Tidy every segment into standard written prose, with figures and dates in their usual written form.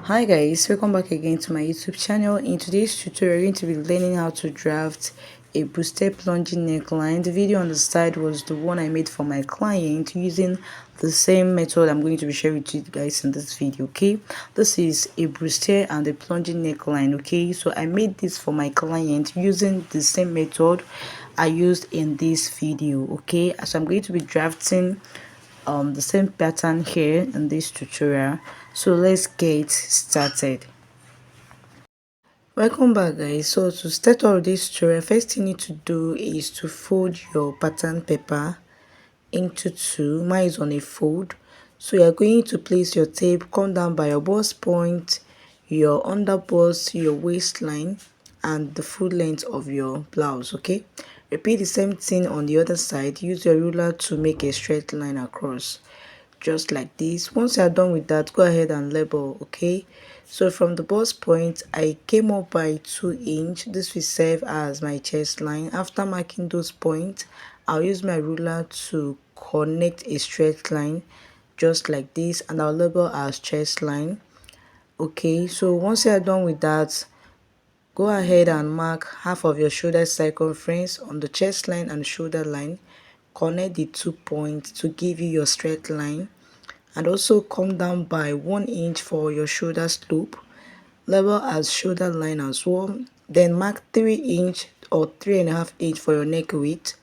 Hi guys, welcome back again to my YouTube channel. In today's tutorial, we're going to be learning how to draft a boosted plunging neckline. The video on the side was the one I made for my client using the same method I'm going to be sharing with you guys in this video. Okay, this is a bustier and a plunging neckline. Okay, so I made this for my client using the same method I used in this video. Okay, so I'm going to be drafting the same pattern here in this tutorial, so let's get started. Welcome back guys. So to start off this tutorial, first thing you need to do is to fold your pattern paper into two. Mine is on a fold, so you're going to place your tape, come down by your bust point, your under bust, your waistline, and the full length of your blouse. Okay, repeat the same thing on the other side. Use your ruler to make a straight line across, just like this. Once you're done with that, go ahead and label. Okay, so from the bust point I came up by 2 inch. This will serve as my chest line. After marking those points, I'll use my ruler to connect a straight line just like this, and I'll label as chest line. Okay, so once you're done with that, go ahead and mark half of your shoulder circumference on the chest line and shoulder line. Connect the 2 points to give you your straight line, and also come down by 1 inch for your shoulder slope. Level as shoulder line as well. Then mark 3 inch or 3.5 inch for your neck width.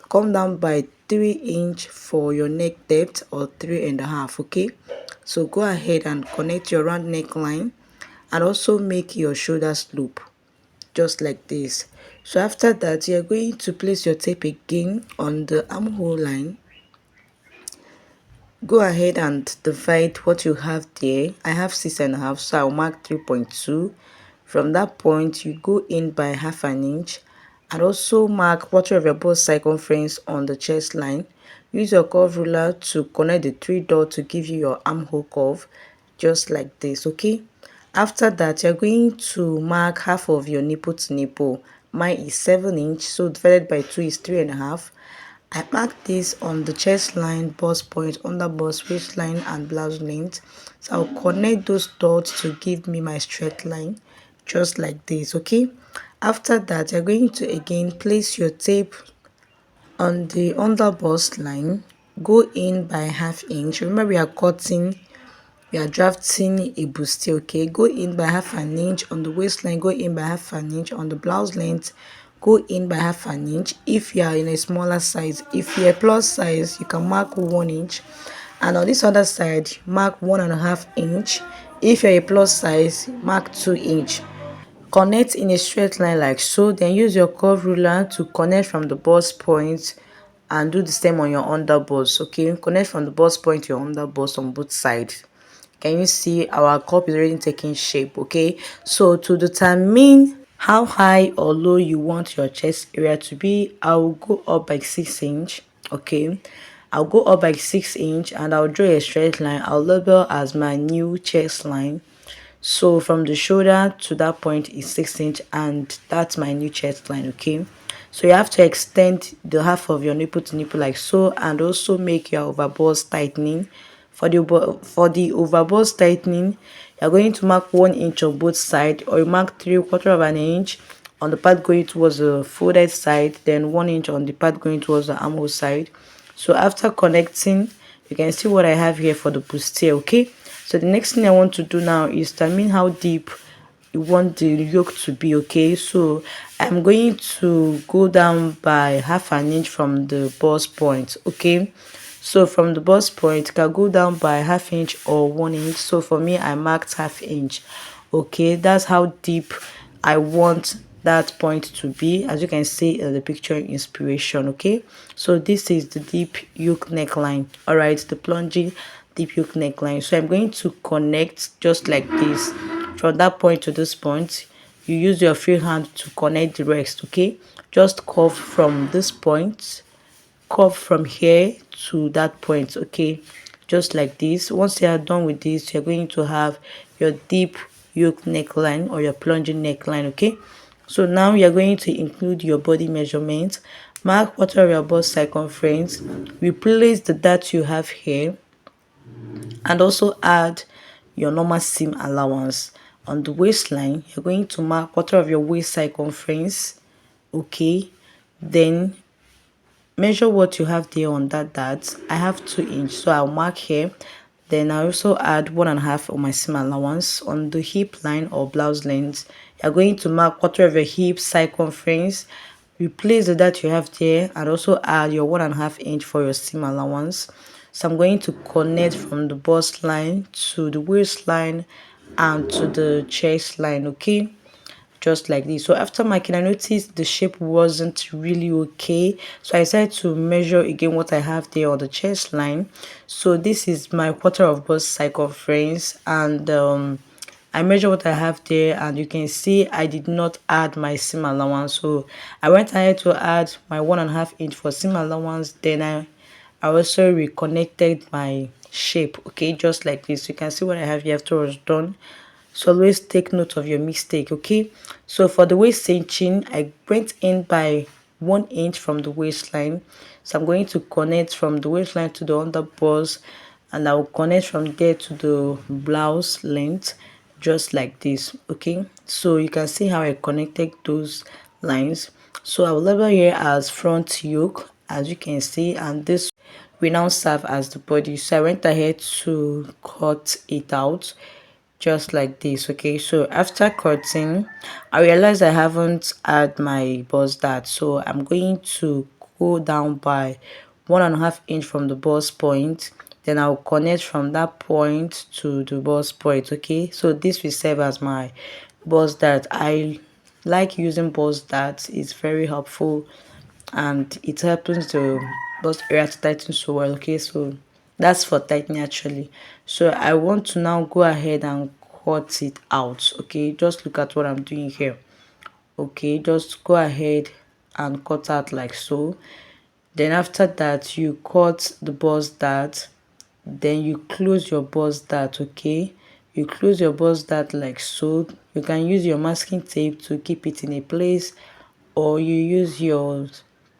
Come down by 3 inch for your neck depth or 3.5. Okay, so go ahead and connect your round neckline and also make your shoulder slope just like this. So after that, you're going to place your tape again on the armhole line. Go ahead and divide what you have there. I have 6.5, so I'll mark 3.2. From that point, you go in by 1/2 inch and also mark quarter of your bust circumference on the chest line. Use your curve ruler to connect the 3 dots to give you your armhole curve just like this. Okay, after that, you're going to mark half of your nipple to nipple. Mine is 7 inch, so divided by 2 is 3.5. I marked this on the chest line, bust point, under bust, waistline, and blouse length. So I'll connect those dots to give me my straight line, just like this. Okay, after that, you're going to again place your tape on the under bust line. Go in by 1/2 inch. Remember, we are drafting a bustier. Okay, go in by 1/2 inch on the waistline. Go in by 1/2 inch on the blouse length. Go in by 1/2 inch if you are in a smaller size. If you're a plus size, you can mark 1 inch, and on this other side mark 1.5 inch. If you're a plus size, mark 2 inch. Connect in a straight line like so. Then use your curve ruler to connect from the bust point and do the same on your under bust. Okay, connect from the bust point to your under bust on both sides. Can you see our cup is already taking shape? Okay, so to determine how high or low you want your chest area to be, I'll go up by 6 inch. Okay, I'll go up by 6 inch and I'll draw a straight line. I'll label as my new chest line. So from the shoulder to that point is 6 inch, and that's my new chest line. Okay, so you have to extend the half of your nipple to nipple like so, and also make your overbust tightening. For the overbust tightening, you're going to mark 1 inch on both sides, or you mark 3/4 of an inch on the part going towards the folded side, then 1 inch on the part going towards the armhole side. So after connecting, you can see what I have here for the bustier. Okay, so the next thing I want to do now is determine how deep you want the yoke to be. Okay, so I'm going to go down by 1/2 inch from the bust point. Okay, so from the bust point, you can go down by 1/2 inch or 1 inch. So for me, I marked 1/2 inch. Okay, that's how deep I want that point to be, as you can see in the picture inspiration. Okay, so this is the deep yoke neckline. All right, the plunging deep yoke neckline. So I'm going to connect just like this from that point to this point. You use your free hand to connect the rest. Okay, just curve from this point, curve from here to that point. Okay, just like this. Once you are done with this, you're going to have your deep yoke neckline or your plunging neckline. Okay, so now you're going to include your body measurement. Mark quarter of your bust circumference. Replace the dart you have here, and also add your normal seam allowance. On the waistline, you're going to mark quarter of your waist circumference. Okay, then measure what you have there on that dart. I have 2 inch, so I'll mark here. Then I also add 1.5 on my seam allowance. On the hip line or blouse length, you're going to mark quarter of your hip circumference. Replace the dart you have there and also add your 1.5 inch for your seam allowance. So I'm going to connect from the bust line to the waistline and to the chest line. Okay, just like this. So after marking, I noticed the shape wasn't really okay, so I decided to measure again what I have there on the chest line. So this is my quarter of bust circumference, and I measure what I have there, and you can see I did not add my seam allowance. So I went ahead to add my 1.5 inch for seam allowance. Then I also reconnected my shape. Okay, just like this. You can see what I have here after I was done. So always take note of your mistake. Okay, so for the waist cinching, I went in by 1 inch from the waistline. So I'm going to connect from the waistline to the under bust, and I will connect from there to the blouse length, just like this. Okay, so you can see how I connected those lines. So I will label here as front yoke, as you can see, and this will now serve as the body. So I went ahead to cut it out, just like this. Okay, so after cutting, I realized I haven't had my bust dart, so I'm going to go down by 1.5 inch from the bust point. Then I'll connect from that point to the bust point. Okay, so this will serve as my bust dart. I like using bust dart. It's very helpful and it happens to bust area to tighten so well. Okay, so that's for tightening actually. So I want to now go ahead and cut it out. Okay, just look at what I'm doing here. Okay, just go ahead and cut out like so. Then after that, you cut the bust dart, then you close your bust dart. Okay, you close your bust dart like so. You can use your masking tape to keep it in a place, or you use your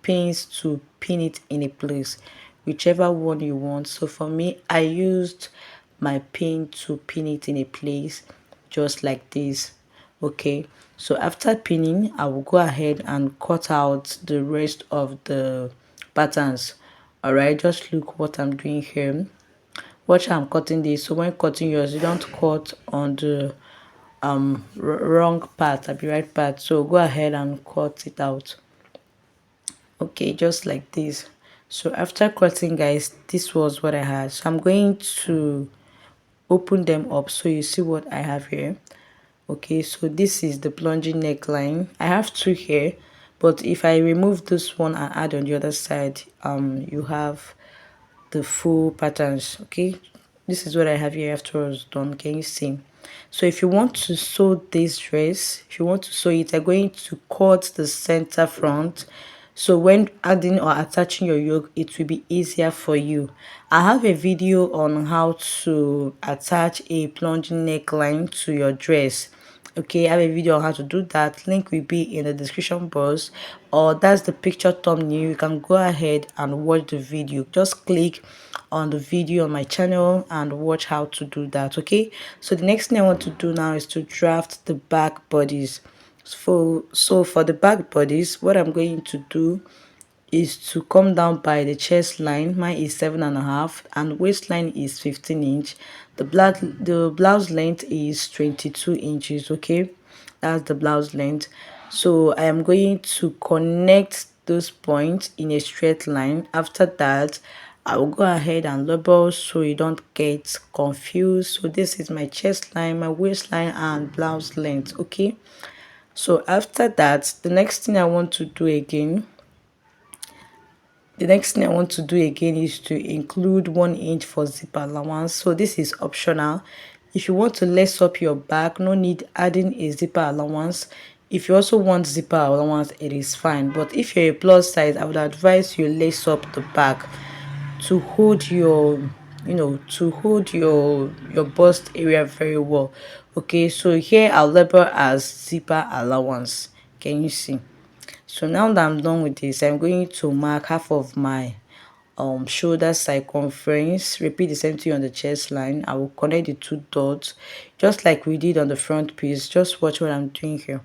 pins to pin it in a place, whichever one you want. So for me, I used my pin to pin it in a place, just like this. Okay, so after pinning, I will go ahead and cut out the rest of the patterns. All right, just look what I'm doing here. Watch how I'm cutting this. So when cutting yours, you don't cut on the wrong part, I'll be right part. So go ahead and cut it out. Okay, just like this. So after cutting, guys, this was what I had. So I'm going to open them up so you see what I have here. Okay, so this is the plunging neckline. I have two here, but if I remove this one and add on the other side, you have the full patterns. Okay, this is what I have here after I was done. Can you see? So if you want to sew this dress, if you want to sew it, I'm going to cut the center front, so when adding or attaching your yoke, it will be easier for you. I have a video on how to attach a plunging neckline to your dress. Okay, I have a video on how to do that. Link will be in the description box, or that's the picture thumbnail. You can go ahead and watch the video. Just click on the video on my channel and watch how to do that. Okay, so the next thing I want to do now is to draft the back bodies. So for the back bodies, what I'm going to do is to come down by the chest line. Mine is 7.5 and waistline is 15 inch. The blouse length is 22 inches. Okay, that's the blouse length. So I am going to connect those points in a straight line. After that, I will go ahead and label so you don't get confused. So this is my chest line, my waistline, and blouse length. Okay, so after that, the next thing I want to do again is to include 1 inch for zipper allowance. So this is optional. If you want to lace up your back, no need adding a zipper allowance. If you also want zipper allowance, it is fine. But if you're a plus size, I would advise you lace up the back to hold your your bust area very well. Okay, so here I'll label as zipper allowance. Can you see? So now that I'm done with this, I'm going to mark half of my shoulder circumference. Repeat the same thing on the chest line. I will connect the two dots just like we did on the front piece. Just watch what I'm doing here.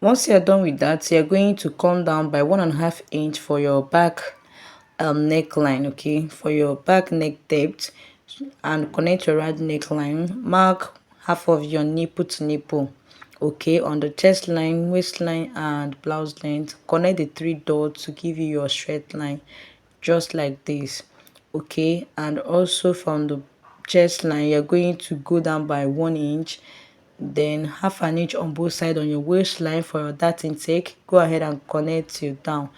Once you're done with that, you're going to come down by 1.5 inch for your back neckline. Okay, for your back neck depth, and connect your right neckline. Mark half of your nipple to nipple. Okay, on the chest line, waistline, and blouse length, connect the three dots to give you your straight line, just like this. Okay, and also from the chest line, you're going to go down by 1 inch, then half an inch on both sides on your waistline for your dart intake. Go ahead and connect you down,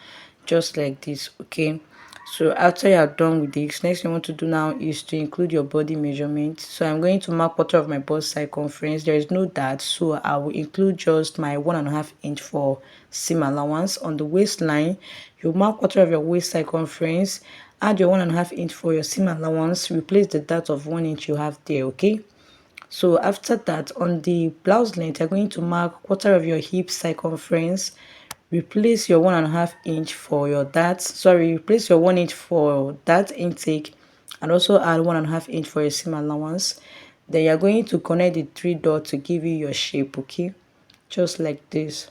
just like this. Okay, so after you are done with this, next thing you want to do now is to include your body measurement. So I'm going to mark quarter of my bust circumference. There is no dart, so I will include just my 1.5 inch for seam allowance. On the waistline, you mark quarter of your waist circumference, add your 1.5 inch for your seam allowance, replace the dart of 1 inch you have there. Okay, so after that, on the blouse length, you're going to mark quarter of your hip circumference, replace your 1.5 inch for your dart, replace your 1 inch for dart intake, and also add 1.5 inch for your seam allowance. Then you're going to connect the three dots to give you your shape. Okay, just like this.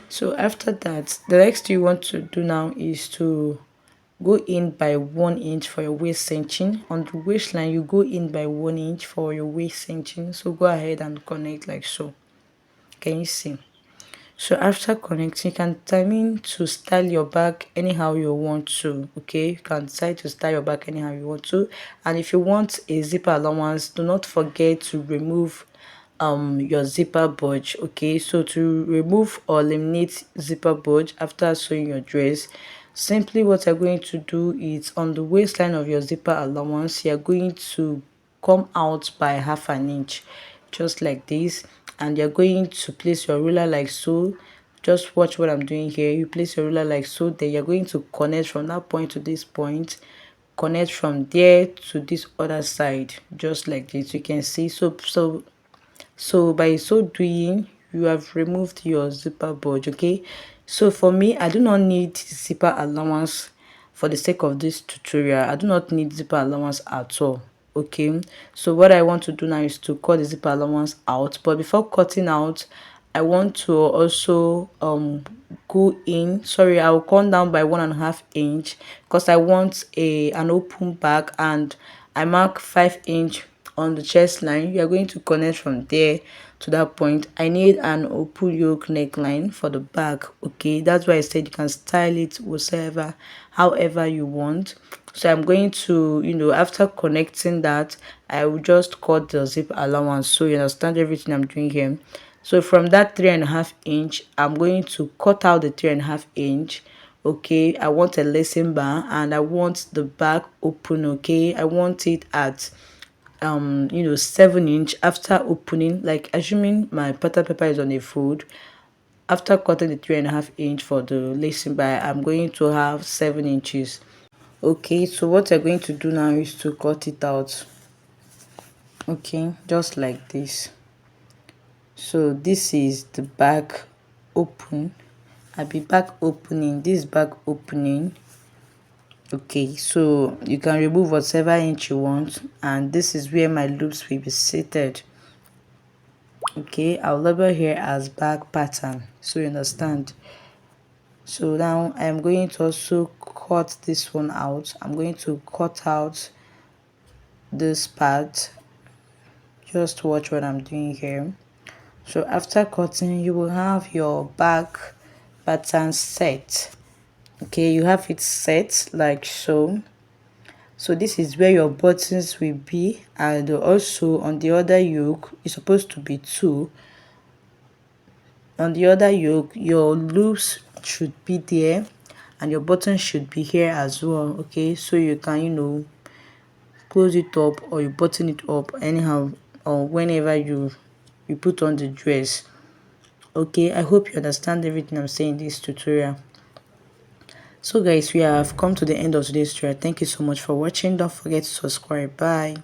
So after that, the next thing you want to do now is to go in by 1 inch for your waist cinching. On the waistline, you go in by 1 inch for your waist cinching. So go ahead and connect like so. Can you see? So after connecting, you can determine to style your back anyhow you want to. Okay, you can decide to style your back anyhow you want to. And if you want a zipper allowance, do not forget to remove your zipper budge. Okay, so to remove or eliminate zipper budge after sewing your dress, simply what you're going to do is on the waistline of your zipper allowance, you're going to come out by half an inch, just like this, and you're going to place your ruler like so. Just watch what I'm doing here. You place your ruler like so, then you're going to connect from that point to this point, connect from there to this other side, just like this. You can see. So by so doing, you have removed your zipper budge. Okay, so for me, I do not need zipper allowance for the sake of this tutorial. I do not need zipper allowance at all. Okay, so what I want to do now is to cut the zipper allowance out, but before cutting out, I want to also go in, I'll come down by 1.5 inch because I want an open back, and I mark 5 inch on the chest line. You are going to connect from there to that point. I need an open yoke neckline for the back. Okay, that's why I said you can style it whatsoever, however you want. So I'm going to, after connecting that, I will just cut the zip allowance so you understand everything I'm doing here. So from that 3.5 inch, I'm going to cut out the 3.5 inch. Okay, I want a lacing bar and I want the back open. Okay, I want it at 7 inch after opening, like assuming my butter paper is on a fold. After cutting the 3.5 inch for the lacing bar, I'm going to have 7 inches. Okay, so what you're going to do now is to cut it out. Okay, just like this. So this is the back open. I'll be back opening, this back opening. Okay, so you can remove whatever inch you want, and this is where my loops will be seated. Okay, I'll label here as back pattern so you understand. So now I'm going to also cut this one out. I'm going to cut out this part. Just watch what I'm doing here. So after cutting, you will have your back pattern set. Okay, you have it set like so. So this is where your buttons will be, and also on the other yoke it's supposed to be 2. On the other yoke, your loops should be there and your button should be here as well. Okay, so you can close it up or you button it up anyhow, or whenever you put on the dress. Okay, I hope you understand everything I'm saying in this tutorial. So guys, we have come to the end of today's tutorial. Thank you so much for watching. Don't forget to subscribe. Bye.